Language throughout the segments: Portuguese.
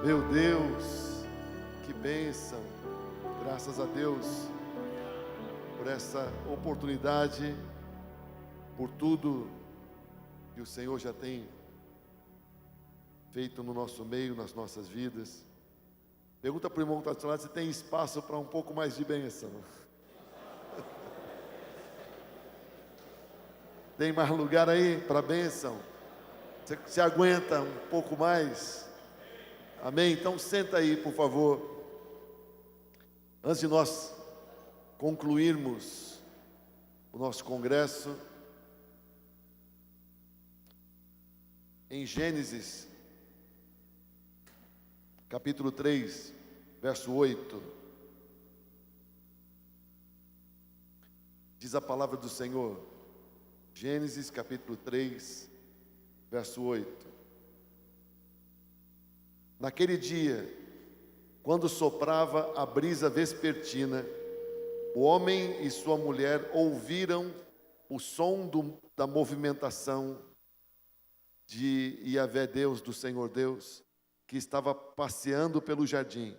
Meu Deus, que bênção. Graças a Deus por essa oportunidade, por tudo que o Senhor já tem feito no nosso meio, nas nossas vidas. Pergunta para o irmão que está do seu lado se tem espaço para um pouco mais de bênção. Tem mais lugar aí para bênção? Você aguenta um pouco mais? Amém? Então senta aí, por favor. Antes de nós concluirmos o nosso congresso, em Gênesis, capítulo 3, verso 8, diz a palavra do Senhor. Gênesis, capítulo 3, verso 8. Naquele dia, quando soprava a brisa vespertina, o homem e sua mulher ouviram o som da movimentação de Yahvé Deus, do Senhor Deus, que estava passeando pelo jardim,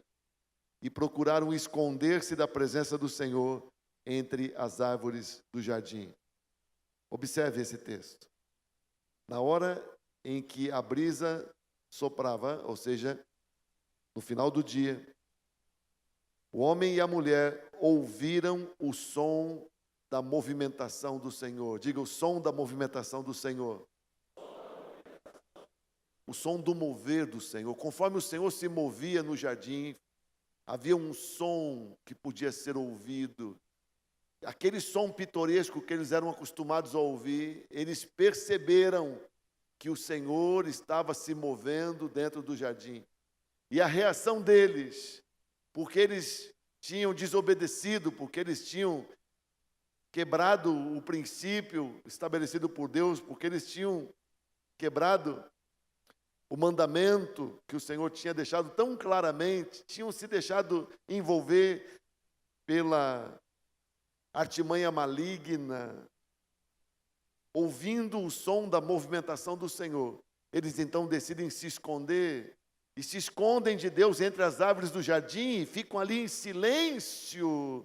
e procuraram esconder-se da presença do Senhor entre as árvores do jardim. Observe esse texto. Na hora em que a brisa soprava, ou seja, no final do dia, o homem e a mulher ouviram o som da movimentação do Senhor. Diga, o som da movimentação do Senhor. O som do mover do Senhor. Conforme o Senhor se movia no jardim, havia um som que podia ser ouvido. Aquele som pitoresco que eles eram acostumados a ouvir, eles perceberam que o Senhor estava se movendo dentro do jardim. E a reação deles, porque eles tinham desobedecido, porque eles tinham quebrado o princípio estabelecido por Deus, porque eles tinham quebrado o mandamento que o Senhor tinha deixado tão claramente, tinham se deixado envolver pela artimanha maligna, ouvindo o som da movimentação do Senhor, eles então decidem se esconder, e se escondem de Deus entre as árvores do jardim, e ficam ali em silêncio,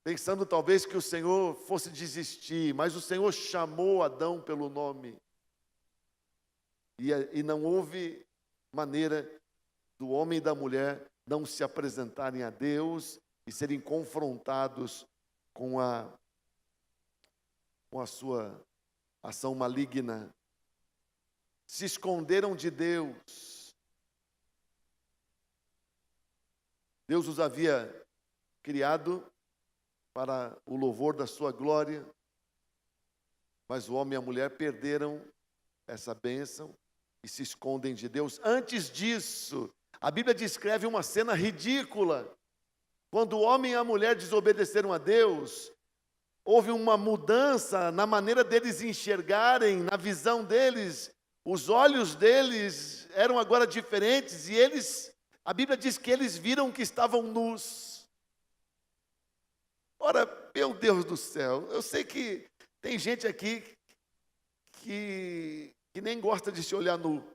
pensando talvez que o Senhor fosse desistir, mas o Senhor chamou Adão pelo nome, e não houve maneira do homem e da mulher não se apresentarem a Deus e serem confrontados com a sua ação maligna. Se esconderam de Deus. Deus os havia criado para o louvor da sua glória, mas o homem e a mulher perderam essa bênção e se escondem de Deus. Antes disso, a Bíblia descreve uma cena ridícula. Quando o homem e a mulher desobedeceram a Deus, houve uma mudança na maneira deles enxergarem, na visão deles. Os olhos deles eram agora diferentes e a Bíblia diz que eles viram que estavam nus. Ora, meu Deus do céu, eu sei que tem gente aqui que nem gosta de se olhar nu.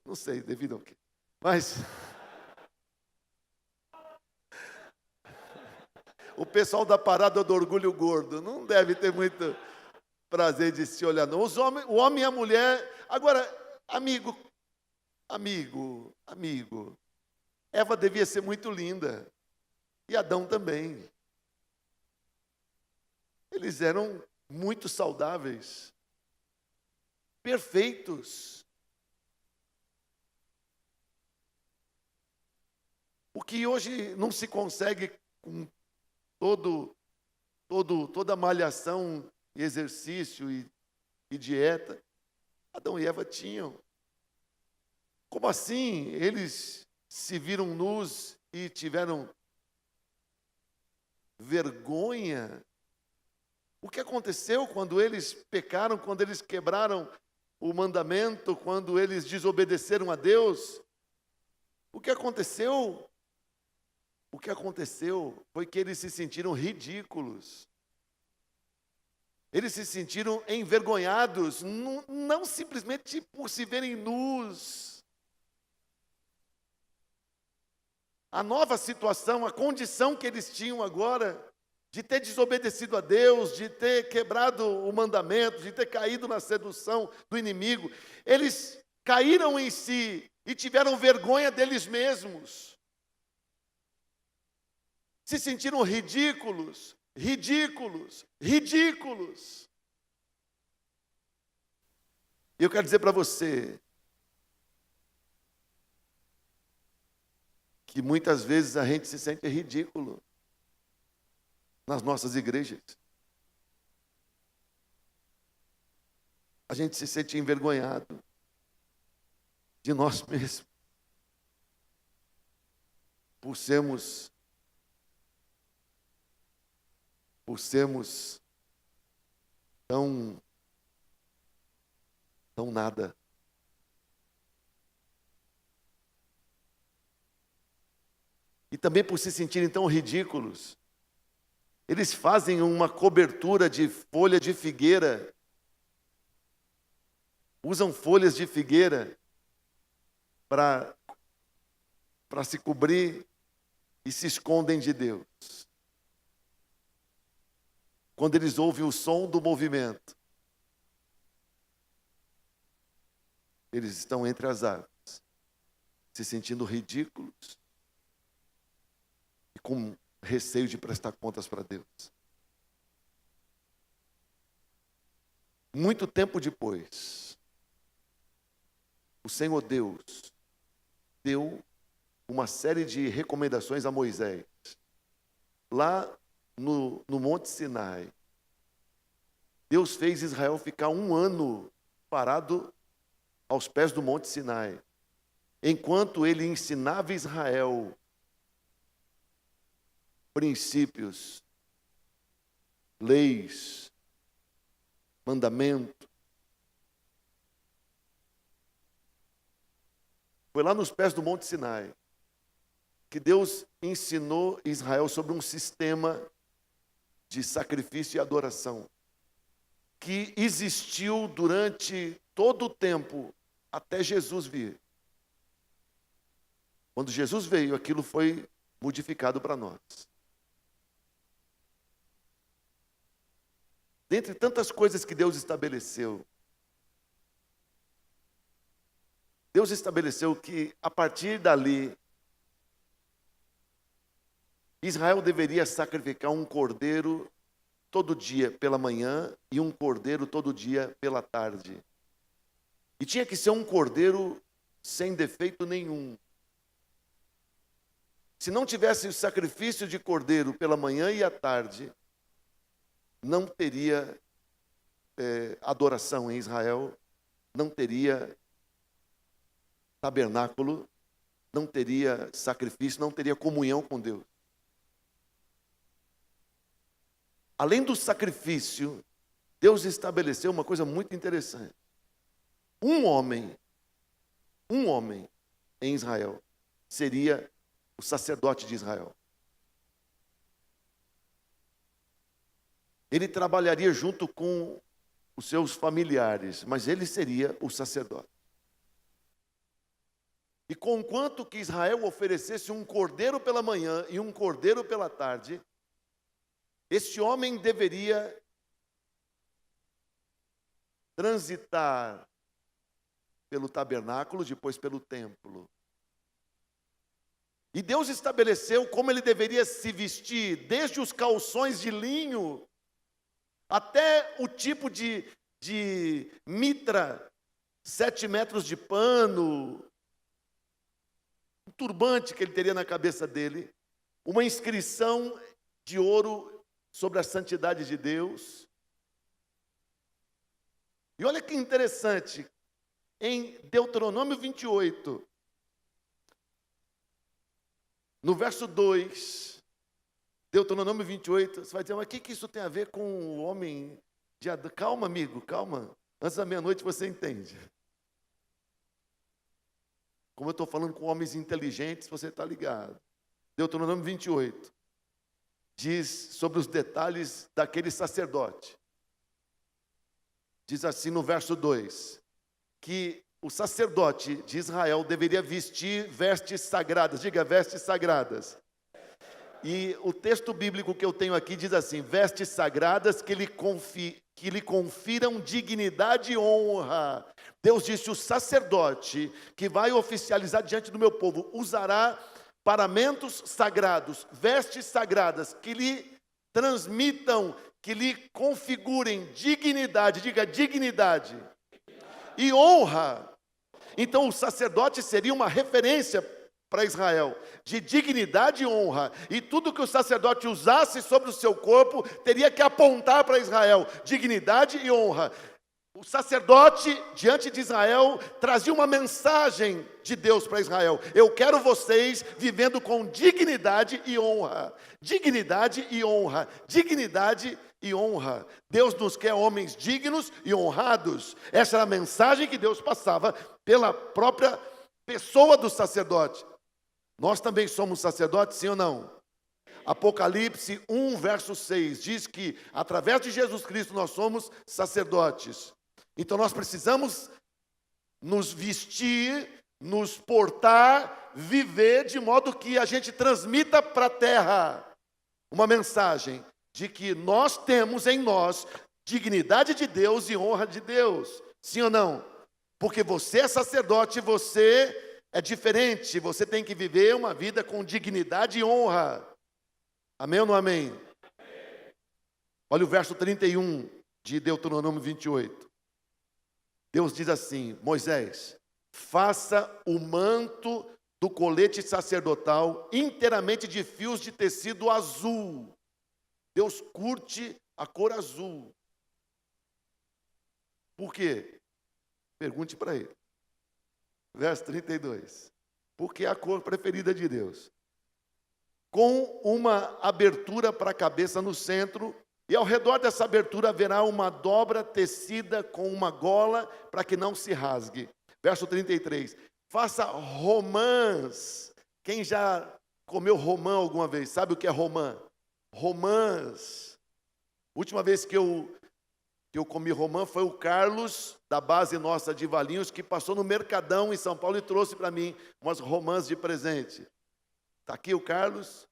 Não sei, devido ao quê? Mas o pessoal da parada do orgulho gordo não deve ter muito prazer de se olhar, não. O homem e a mulher. Agora, amigo, Eva devia ser muito linda, e Adão também. Eles eram muito saudáveis, perfeitos. O que hoje não se consegue com toda a malhação, exercício e dieta, Adão e Eva tinham. Como assim? Eles se viram nus e tiveram vergonha? O que aconteceu quando eles pecaram, quando eles quebraram o mandamento, quando eles desobedeceram a Deus? O que aconteceu? O que aconteceu foi que eles se sentiram ridículos. Eles se sentiram envergonhados, não simplesmente por se verem nus. A nova situação, a condição que eles tinham agora, de ter desobedecido a Deus, de ter quebrado o mandamento, de ter caído na sedução do inimigo, eles caíram em si e tiveram vergonha deles mesmos. Se sentiram ridículos. E eu quero dizer para você que muitas vezes a gente se sente ridículo nas nossas igrejas. A gente se sente envergonhado de nós mesmos por sermos tão nada. E também por se sentirem tão ridículos. Eles fazem uma cobertura de folha de figueira. Usam folhas de figueira para se cobrir e se escondem de Deus. Quando eles ouvem o som do movimento, eles estão entre as árvores, se sentindo ridículos e com receio de prestar contas para Deus. Muito tempo depois, o Senhor Deus deu uma série de recomendações a Moisés. Lá no Monte Sinai, Deus fez Israel ficar 1 ano parado aos pés do Monte Sinai, enquanto ele ensinava Israel princípios, leis, mandamentos. Foi lá nos pés do Monte Sinai que Deus ensinou Israel sobre um sistema de sacrifício e adoração que existiu durante todo o tempo até Jesus vir. Quando Jesus veio, aquilo foi modificado para nós. Dentre tantas coisas que Deus estabeleceu, Deus estabeleceu que, a partir dali, Israel deveria sacrificar um cordeiro todo dia pela manhã e um cordeiro todo dia pela tarde. E tinha que ser um cordeiro sem defeito nenhum. Se não tivesse o sacrifício de cordeiro pela manhã e à tarde, não teria adoração em Israel, não teria tabernáculo, não teria sacrifício, não teria comunhão com Deus. Além do sacrifício, Deus estabeleceu uma coisa muito interessante. Um homem em Israel seria o sacerdote de Israel. Ele trabalharia junto com os seus familiares, mas ele seria o sacerdote. E conquanto que Israel oferecesse um cordeiro pela manhã e um cordeiro pela tarde, este homem deveria transitar pelo tabernáculo, depois pelo templo. E Deus estabeleceu como ele deveria se vestir, desde os calções de linho, até o tipo de mitra, 7 metros de pano, um turbante que ele teria na cabeça dele, uma inscrição de ouro sobre a santidade de Deus. E olha que interessante, em Deuteronômio 28, no verso 2, Deuteronômio 28, você vai dizer, mas o que isso tem a ver com o homem de Adão? Calma, amigo, calma. Antes da meia-noite você entende. Como eu estou falando com homens inteligentes, você está ligado. Deuteronômio 28 diz sobre os detalhes daquele sacerdote. diz assim no verso 2, que o sacerdote de Israel deveria vestir vestes sagradas. Diga, vestes sagradas. E o texto bíblico que eu tenho aqui diz assim: vestes sagradas que lhe confiram dignidade e honra. Deus disse: o sacerdote que vai oficializar diante do meu povo usará paramentos sagrados, vestes sagradas que lhe transmitam, que lhe configurem dignidade. Diga, dignidade e honra. Então o sacerdote seria uma referência para Israel, de dignidade e honra, e tudo que o sacerdote usasse sobre o seu corpo, teria que apontar para Israel, dignidade e honra. O sacerdote, diante de Israel, trazia uma mensagem de Deus para Israel: eu quero vocês vivendo com dignidade e honra, dignidade e honra, dignidade e honra. Deus nos quer homens dignos e honrados. Essa era a mensagem que Deus passava pela própria pessoa do sacerdote. Nós também somos sacerdotes, sim ou não? Apocalipse 1, verso 6, diz que através de Jesus Cristo nós somos sacerdotes. Então nós precisamos nos vestir, nos portar, viver de modo que a gente transmita para a terra uma mensagem de que nós temos em nós dignidade de Deus e honra de Deus. Sim ou não? Porque você é sacerdote, você é diferente, você tem que viver uma vida com dignidade e honra. Amém ou não amém? Olha o verso 31 de Deuteronômio 28. Deus diz assim: Moisés, faça o manto do colete sacerdotal inteiramente de fios de tecido azul. Deus curte a cor azul. Por quê? Pergunte para ele. Verso 32. Porque é a cor preferida de Deus. Com uma abertura para a cabeça no centro, e ao redor dessa abertura haverá uma dobra tecida com uma gola para que não se rasgue. Verso 33. Faça romãs. Quem já comeu romã alguma vez? Sabe o que é romã? Romãs. Última vez que eu comi romã foi o Carlos, da base nossa de Valinhos, que passou no Mercadão em São Paulo e trouxe para mim umas romãs de presente. Está aqui o Carlos?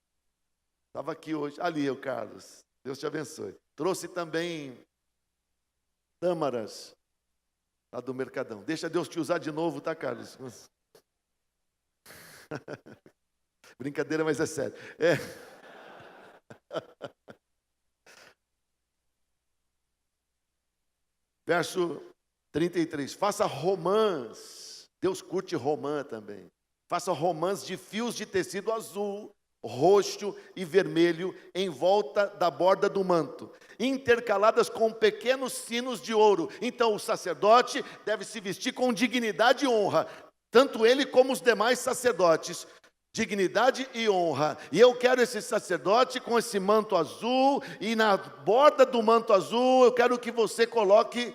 Estava aqui hoje. Ali é o Carlos. Deus te abençoe. Trouxe também tâmaras lá do Mercadão. Deixa Deus te usar de novo, tá, Carlos? Brincadeira, mas é sério. Verso 33. Faça romãs. Deus curte romã também. Faça romãs de fios de tecido azul, roxo e vermelho em volta da borda do manto, intercaladas com pequenos sinos de ouro. Então o sacerdote deve se vestir com dignidade e honra, tanto ele como os demais sacerdotes. Dignidade e honra. E eu quero esse sacerdote com esse manto azul, e na borda do manto azul eu quero que você coloque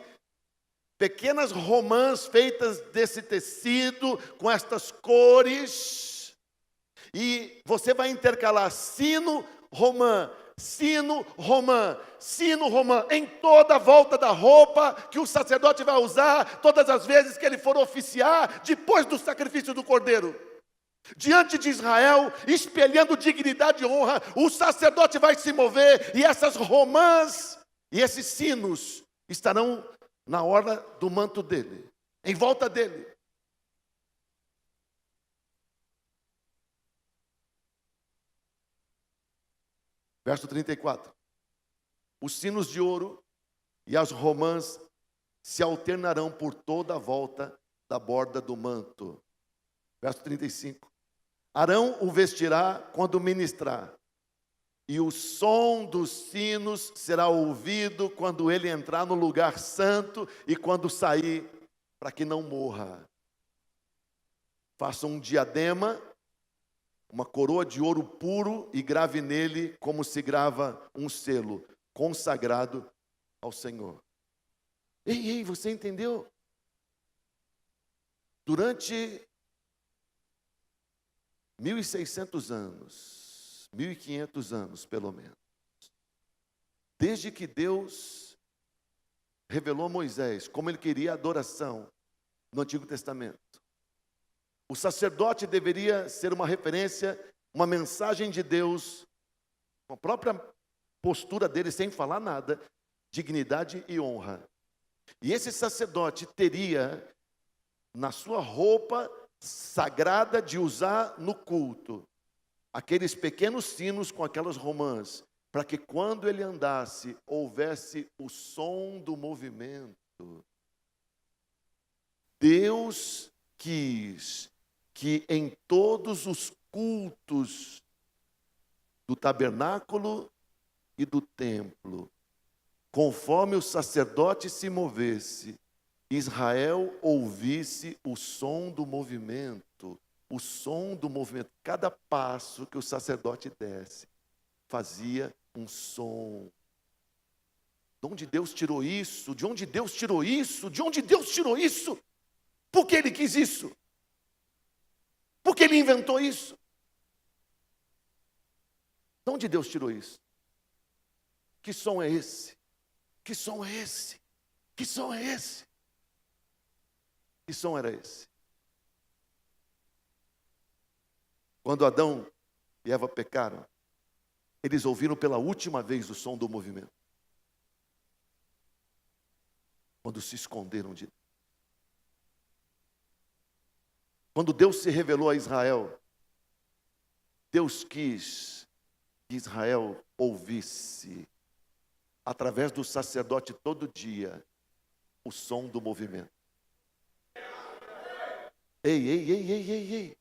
pequenas romãs feitas desse tecido, com estas cores, e você vai intercalar sino, romã, sino, romã, sino, romã, em toda a volta da roupa que o sacerdote vai usar, todas as vezes que ele for oficiar, depois do sacrifício do cordeiro. Diante de Israel, espelhando dignidade e honra, o sacerdote vai se mover, e essas romãs e esses sinos estarão na orla do manto dele, em volta dele. Verso 34. Os sinos de ouro e as romãs se alternarão por toda a volta da borda do manto. Verso 35. Arão o vestirá quando ministrar, e o som dos sinos será ouvido quando ele entrar no lugar santo e quando sair, para que não morra. Faça um diadema, uma coroa de ouro puro, e grave nele como se grava um selo, consagrado ao Senhor. Ei, você entendeu? Durante 1.600 anos, 1.500 anos pelo menos, desde que Deus revelou a Moisés como ele queria a adoração no Antigo Testamento. O sacerdote deveria ser uma referência, uma mensagem de Deus, com a própria postura dele, sem falar nada, dignidade e honra. E esse sacerdote teria na sua roupa sagrada de usar no culto aqueles pequenos sinos com aquelas romãs, para que quando ele andasse, houvesse o som do movimento. Deus quis que em todos os cultos do tabernáculo e do templo, conforme o sacerdote se movesse, Israel ouvisse o som do movimento. O som do movimento. Cada passo que o sacerdote desse fazia um som. De onde Deus tirou isso? De onde Deus tirou isso? De onde Deus tirou isso? Por que Ele quis isso? Por que Ele inventou isso? De onde Deus tirou isso? Que som é esse? Que som é esse? Que som é esse? Que som era esse? Quando Adão e Eva pecaram, eles ouviram pela última vez o som do movimento. Quando se esconderam de Deus. Quando Deus se revelou a Israel, Deus quis que Israel ouvisse, através do sacerdote todo dia, o som do movimento. Ei.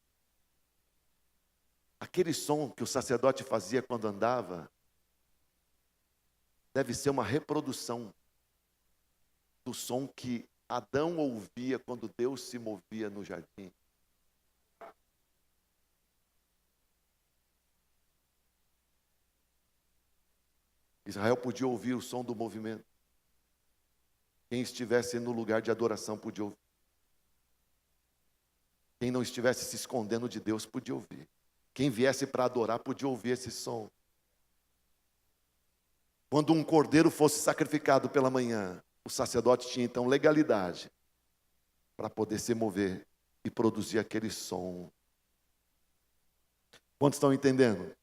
Aquele som que o sacerdote fazia quando andava, deve ser uma reprodução do som que Adão ouvia quando Deus se movia no jardim. Israel podia ouvir o som do movimento. Quem estivesse no lugar de adoração podia ouvir. Quem não estivesse se escondendo de Deus podia ouvir. Quem viesse para adorar podia ouvir esse som. Quando um cordeiro fosse sacrificado pela manhã, o sacerdote tinha então legalidade para poder se mover e produzir aquele som. Quantos estão entendendo?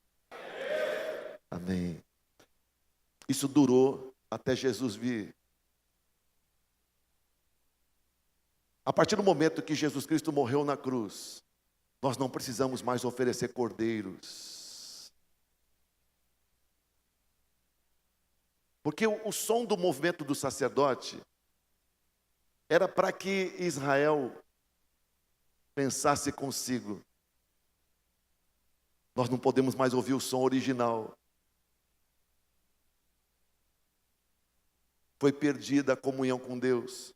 Amém. Isso durou até Jesus vir. A partir do momento que Jesus Cristo morreu na cruz, nós não precisamos mais oferecer cordeiros. Porque o som do movimento do sacerdote era para que Israel pensasse consigo: nós não podemos mais ouvir o som original. Foi perdida a comunhão com Deus.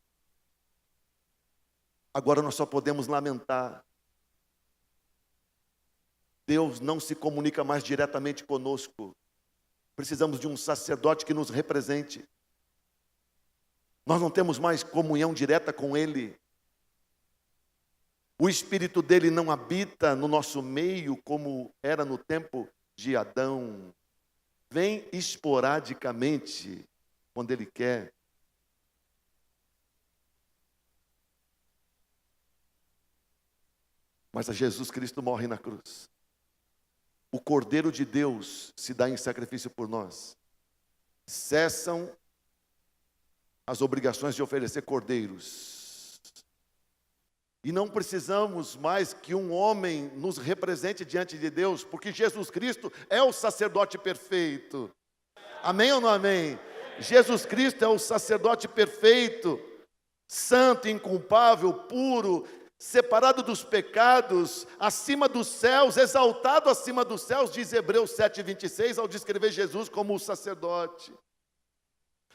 Agora nós só podemos lamentar. Deus não se comunica mais diretamente conosco. Precisamos de um sacerdote que nos represente. Nós não temos mais comunhão direta com Ele. O Espírito dele não habita no nosso meio como era no tempo de Adão. Vem esporadicamente quando Ele quer. Mas a Jesus Cristo morre na cruz. O Cordeiro de Deus se dá em sacrifício por nós. Cessam as obrigações de oferecer cordeiros. E não precisamos mais que um homem nos represente diante de Deus, porque Jesus Cristo é o sacerdote perfeito. Amém ou não amém? Jesus Cristo é o sacerdote perfeito, santo, inculpável, puro, separado dos pecados, acima dos céus, exaltado acima dos céus, diz Hebreus 7:26, ao descrever Jesus como o sacerdote.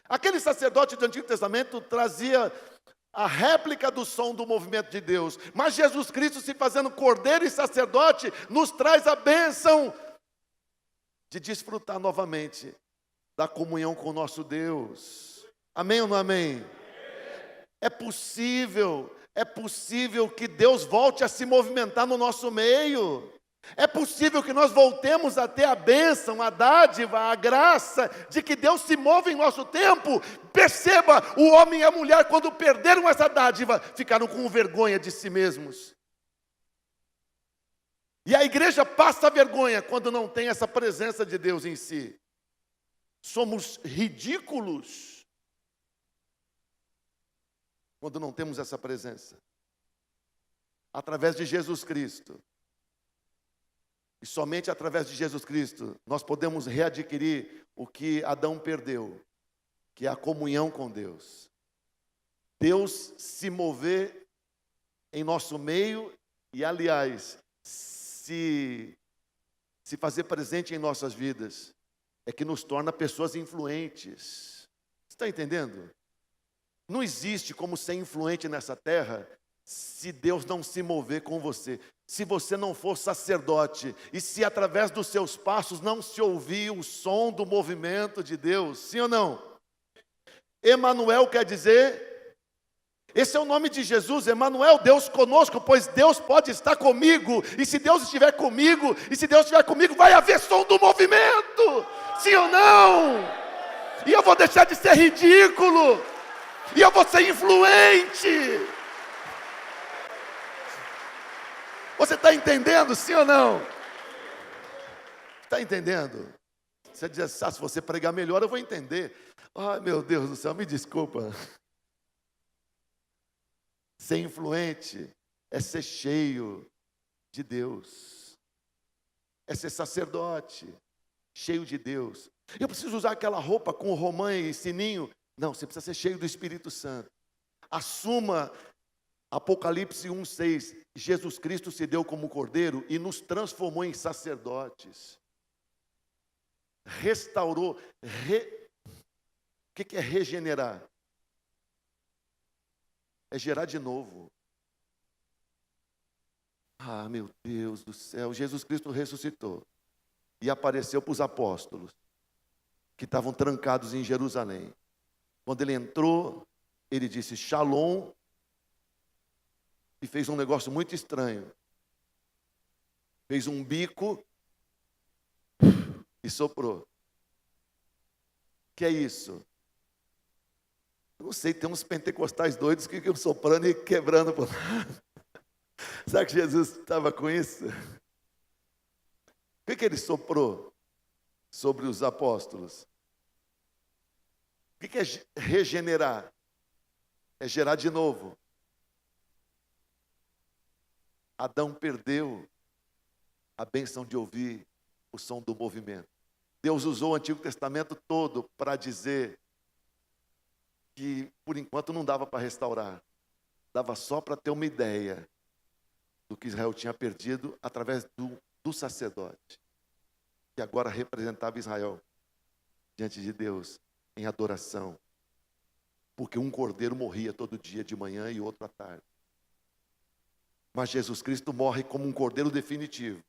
Aquele sacerdote do Antigo Testamento trazia a réplica do som do movimento de Deus, mas Jesus Cristo, se fazendo cordeiro e sacerdote, nos traz a bênção de desfrutar novamente da comunhão com o nosso Deus. Amém ou não amém? É possível que Deus volte a se movimentar no nosso meio. É possível que nós voltemos a ter a bênção, a dádiva, a graça de que Deus se move em nosso tempo. Perceba, o homem e a mulher, quando perderam essa dádiva, ficaram com vergonha de si mesmos. E a igreja passa vergonha quando não tem essa presença de Deus em si. Somos ridículos quando não temos essa presença. Através de Jesus Cristo. E somente através de Jesus Cristo nós podemos readquirir o que Adão perdeu, que é a comunhão com Deus. Deus se mover em nosso meio e, aliás, se fazer presente em nossas vidas, é que nos torna pessoas influentes. Você está entendendo? Não existe como ser influente nessa terra se Deus não se mover com você. Se você não for sacerdote e se através dos seus passos não se ouvir o som do movimento de Deus, sim ou não? Emanuel quer dizer... Esse é o nome de Jesus, Emanuel, Deus conosco, pois Deus pode estar comigo. E se Deus estiver comigo, vai haver som do movimento. Sim ou não? E eu vou deixar de ser ridículo. E eu vou ser influente. Você está entendendo, sim ou não? Está entendendo? Você diz assim, se você pregar melhor, eu vou entender. Ai, meu Deus do céu, me desculpa. Ser influente é ser cheio de Deus. É ser sacerdote, cheio de Deus. Eu preciso usar aquela roupa com romã e sininho. Não, você precisa ser cheio do Espírito Santo. Assuma Apocalipse 1:6. Jesus Cristo se deu como cordeiro e nos transformou em sacerdotes. Restaurou. O que é regenerar? É gerar de novo. Ah, meu Deus do céu. Jesus Cristo ressuscitou e apareceu para os apóstolos que estavam trancados em Jerusalém. Quando ele entrou, ele disse Shalom e fez um negócio muito estranho. Fez um bico e soprou. O que é isso? Não sei, tem uns pentecostais doidos que ficam soprando e quebrando por lado. Será que Jesus estava com isso? O que ele soprou sobre os apóstolos? O que é regenerar? É gerar de novo. Adão perdeu a bênção de ouvir o som do movimento. Deus usou o Antigo Testamento todo para dizer que por enquanto não dava para restaurar. Dava só para ter uma ideia do que Israel tinha perdido através do sacerdote, que agora representava Israel diante de Deus em adoração. Porque um cordeiro morria todo dia de manhã e outro à tarde. Mas Jesus Cristo morre como um cordeiro definitivo.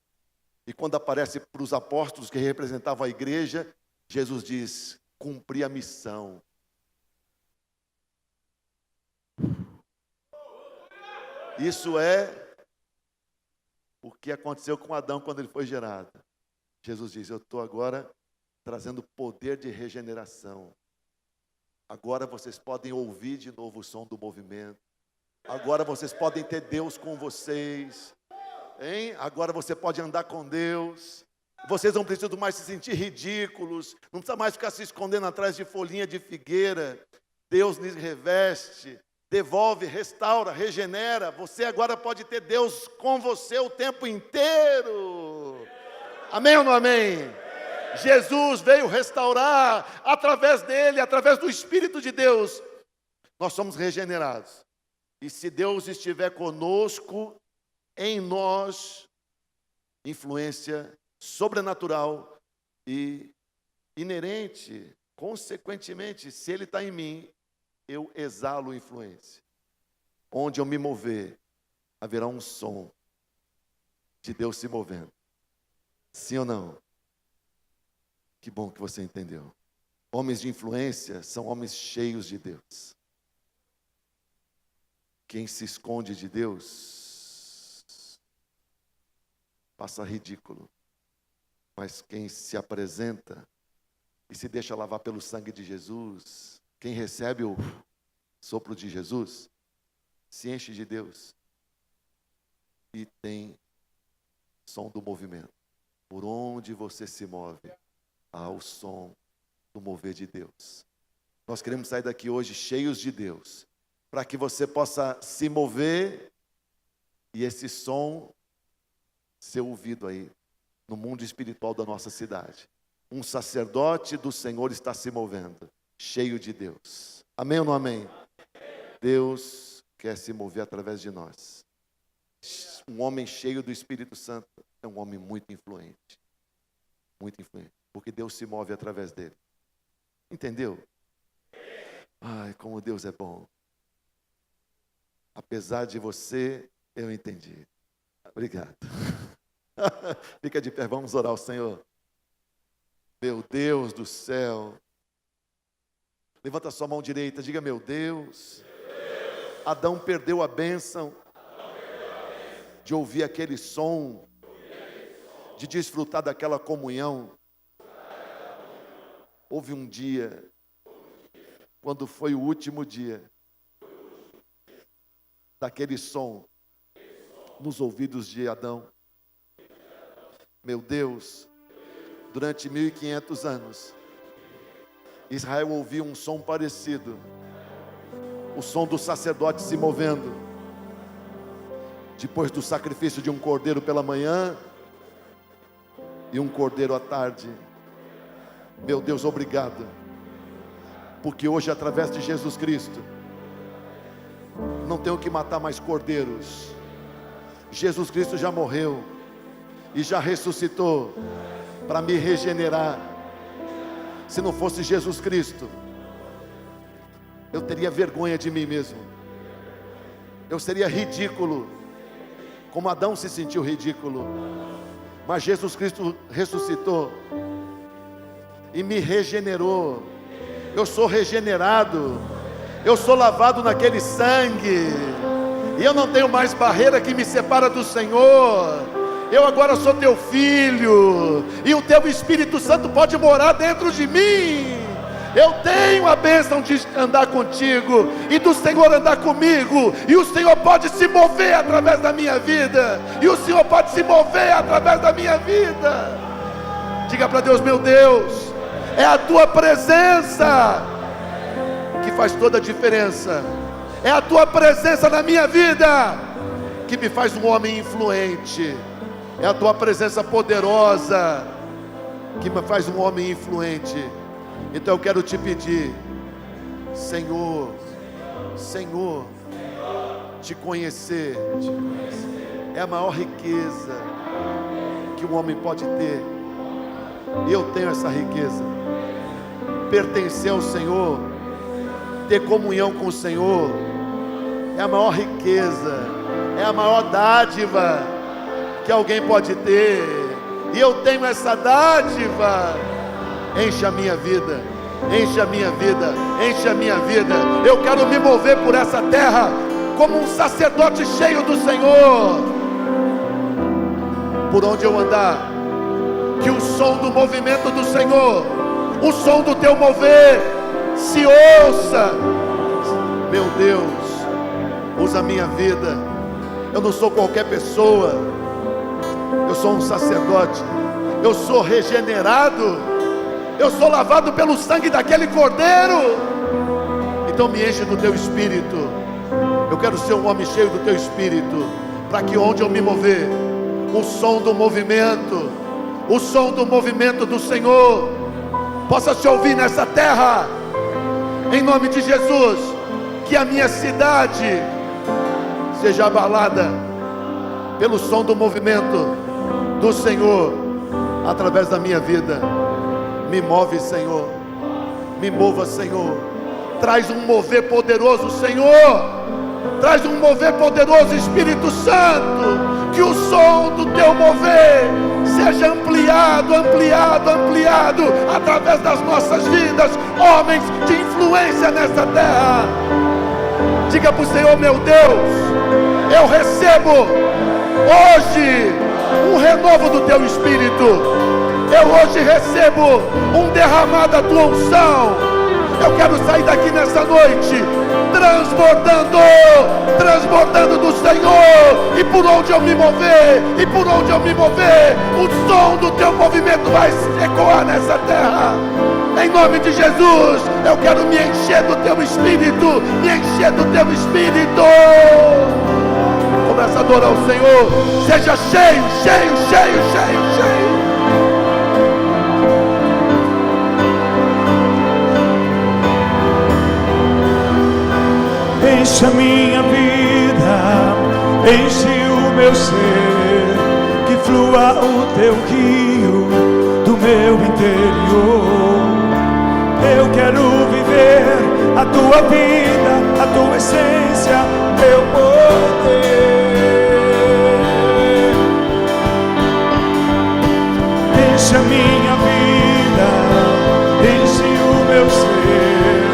E quando aparece para os apóstolos que representavam a igreja, Jesus diz, cumpri a missão. Isso é o que aconteceu com Adão quando ele foi gerado. Jesus diz, eu estou agora trazendo poder de regeneração. Agora vocês podem ouvir de novo o som do movimento. Agora vocês podem ter Deus com vocês. Hein? Agora você pode andar com Deus. Vocês não precisam mais se sentir ridículos. Não precisa mais ficar se escondendo atrás de folhinha de figueira. Deus lhes reveste. Devolve, restaura, regenera. Você agora pode ter Deus com você o tempo inteiro. Amém ou não amém? Jesus veio restaurar através dele, através do Espírito de Deus. Nós somos regenerados. E se Deus estiver conosco, em nós, influência sobrenatural e inerente, consequentemente, se Ele está em mim, eu exalo influência. Onde eu me mover, haverá um som de Deus se movendo. Sim ou não? Que bom que você entendeu. Homens de influência são homens cheios de Deus. Quem se esconde de Deus passa ridículo. Mas quem se apresenta e se deixa lavar pelo sangue de Jesus, quem recebe o sopro de Jesus, se enche de Deus e tem som do movimento. Por onde você se move, há o som do mover de Deus. Nós queremos sair daqui hoje cheios de Deus, para que você possa se mover e esse som ser ouvido aí no mundo espiritual da nossa cidade. Um sacerdote do Senhor está se movendo, cheio de Deus. Amém ou não amém? Deus quer se mover através de nós. Um homem cheio do Espírito Santo é um homem muito influente. Muito influente. Porque Deus se move através dele. Entendeu? Ai, como Deus é bom. Apesar de você, eu entendi. Obrigado. Fica de pé, vamos orar ao Senhor. Meu Deus do céu. Levanta a sua mão direita, diga: meu Deus. Adão perdeu a bênção de ouvir aquele som, de desfrutar daquela comunhão. Houve um dia, quando foi o último dia, daquele som nos ouvidos de Adão. Meu Deus, durante 1500 anos, Israel ouvia um som parecido, o som do sacerdote se movendo, depois do sacrifício de um cordeiro pela manhã e um cordeiro à tarde. Meu Deus, obrigado, porque hoje, através de Jesus Cristo, não tenho que matar mais cordeiros. Jesus Cristo já morreu e já ressuscitou para me regenerar. Se não fosse Jesus Cristo, eu teria vergonha de mim mesmo. Eu seria ridículo, como Adão se sentiu ridículo. Mas Jesus Cristo ressuscitou e me regenerou. Eu sou regenerado, eu sou lavado naquele sangue, e eu não tenho mais barreira que me separa do Senhor. Eu agora sou teu filho, e o teu Espírito Santo pode morar dentro de mim. Eu tenho a bênção de andar contigo, e do Senhor andar comigo, e o Senhor pode se mover através da minha vida, e o Senhor pode se mover através da minha vida. Diga para Deus: meu Deus, é a tua presença que faz toda a diferença. É a tua presença na minha vida que me faz um homem influente. É a tua presença poderosa que me faz um homem influente. Então eu quero te pedir, Senhor, Senhor, te conhecer é a maior riqueza que um homem pode ter. E eu tenho essa riqueza. Pertencer ao Senhor, ter comunhão com o Senhor, é a maior riqueza, é a maior dádiva que alguém pode ter. E eu tenho essa dádiva. Enche a minha vida, enche a minha vida, enche a minha vida. Eu quero me mover por essa terra como um sacerdote cheio do Senhor. Por onde eu andar, que o som do movimento do Senhor, o som do teu mover, se ouça. Meu Deus, usa a minha vida. Eu não sou qualquer pessoa, eu sou um sacerdote, eu sou regenerado, eu sou lavado pelo sangue daquele cordeiro. Então me enche do teu Espírito. Eu quero ser um homem cheio do teu Espírito, para que onde eu me mover, o som do movimento, o som do movimento do Senhor possa se ouvir nessa terra. Em nome de Jesus, que a minha cidade seja abalada pelo som do movimento do Senhor através da minha vida. Me move, Senhor, me mova, Senhor. Traz um mover poderoso, Senhor. Traz um mover poderoso, Espírito Santo. Que o som do teu mover seja ampliado, ampliado, ampliado através das nossas vidas, homens de influência nesta terra. Diga para o Senhor: meu Deus, eu recebo hoje um renovo do teu espírito. Eu hoje recebo um derramar da tua unção. Eu quero sair daqui nessa noite transbordando do Senhor. E por onde eu me mover, o som do teu movimento vai ecoar nessa terra. Em nome de Jesus, eu quero me encher do teu espírito, Começa a adorar o Senhor. Seja cheio. Enche a minha vida, enche o meu ser, que flua o teu rio do meu interior. Eu quero viver a tua vida, a tua essência, teu poder. Enche a minha vida, enche o meu ser,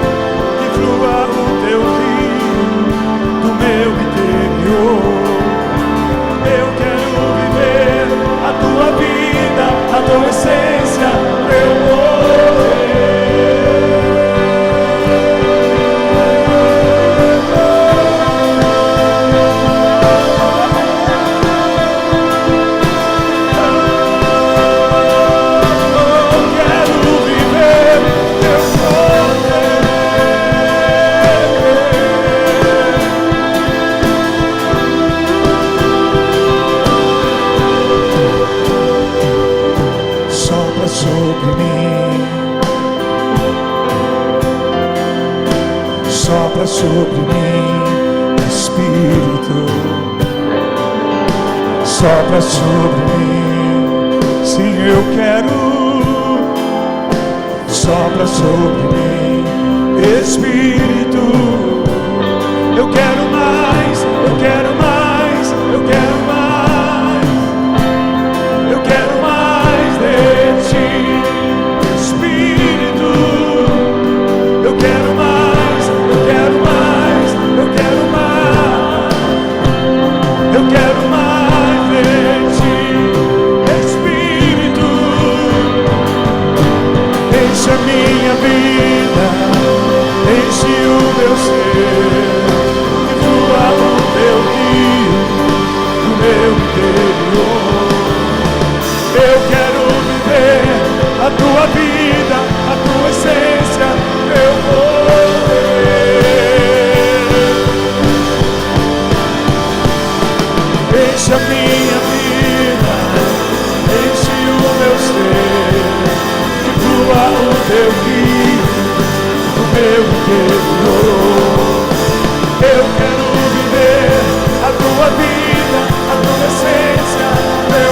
que flua o teu rio do meu interior. Eu quero viver a tua vida, a tua essência, teu poder. Sopra sobre mim, Espírito. Sopra sobre mim, sim, eu quero. Sopra sobre mim, Espírito. Eu quero mais, eu quero mais, eu quero mais. Eu quero mais de ti, Espírito. Eu quero mais. Eu quero mais de ti, Espírito. Enche a minha vida, enche o meu ser, que flua o teu rio do meu interior. Eu quero viver a tua vida, a tua essência, teu poder. Enche a minha vida, enche o meu ser, que flua o teu rio do meu interior. Eu quero viver a tua vida, a tua essência, teu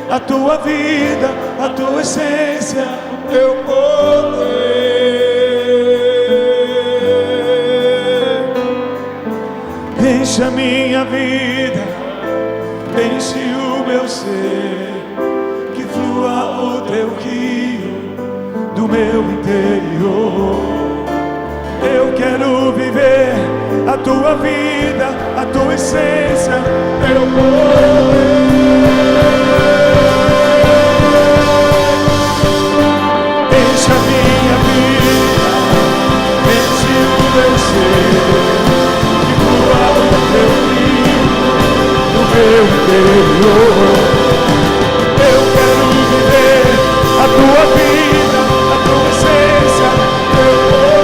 a tua vida, a tua essência, teu poder. Enche a minha vida, enche o meu ser, que flua o teu rio do meu interior. Eu quero viver a tua vida, a tua essência, teu poder. Enche a minha vida, enche o meu ser, que flua o teu rio do meu interior. Eu quero viver a tua vida, a tua essência, teu poder.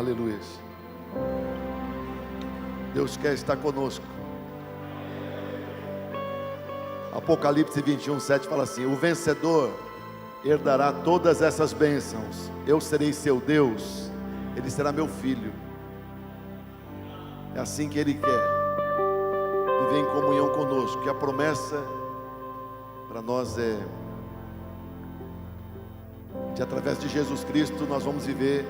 Aleluia. Deus quer estar conosco. Apocalipse 21:7 fala assim: o vencedor herdará todas essas bênçãos. Eu serei seu Deus, ele será meu filho. É assim que ele quer viver em comunhão conosco. Que a promessa para nós é de, através de Jesus Cristo, nós vamos viver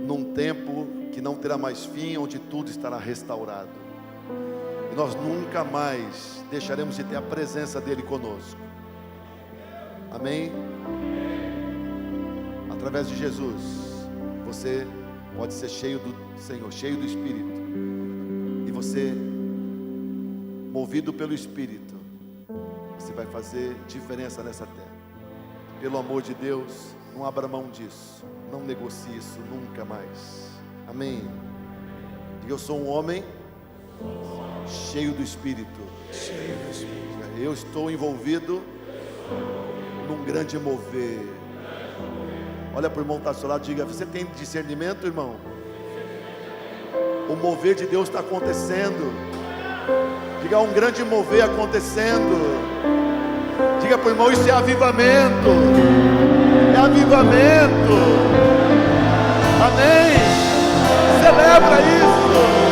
num tempo que não terá mais fim, onde tudo estará restaurado. E nós nunca mais deixaremos de ter a presença dele conosco. Amém? Através de Jesus, você pode ser cheio do Senhor, cheio do Espírito. E você, movido pelo Espírito, você vai fazer diferença nessa terra. Pelo amor de Deus, não abra mão disso. Não negocie isso nunca mais. Amém? Eu sou um homem cheio do Espírito. Eu estou envolvido num grande mover. Olha para o irmão que está ao seu lado e diga: você tem discernimento, irmão? O mover de Deus está acontecendo. Diga: há um grande mover acontecendo. Diga para o irmão: isso é avivamento. É avivamento. Amém? Celebra isso.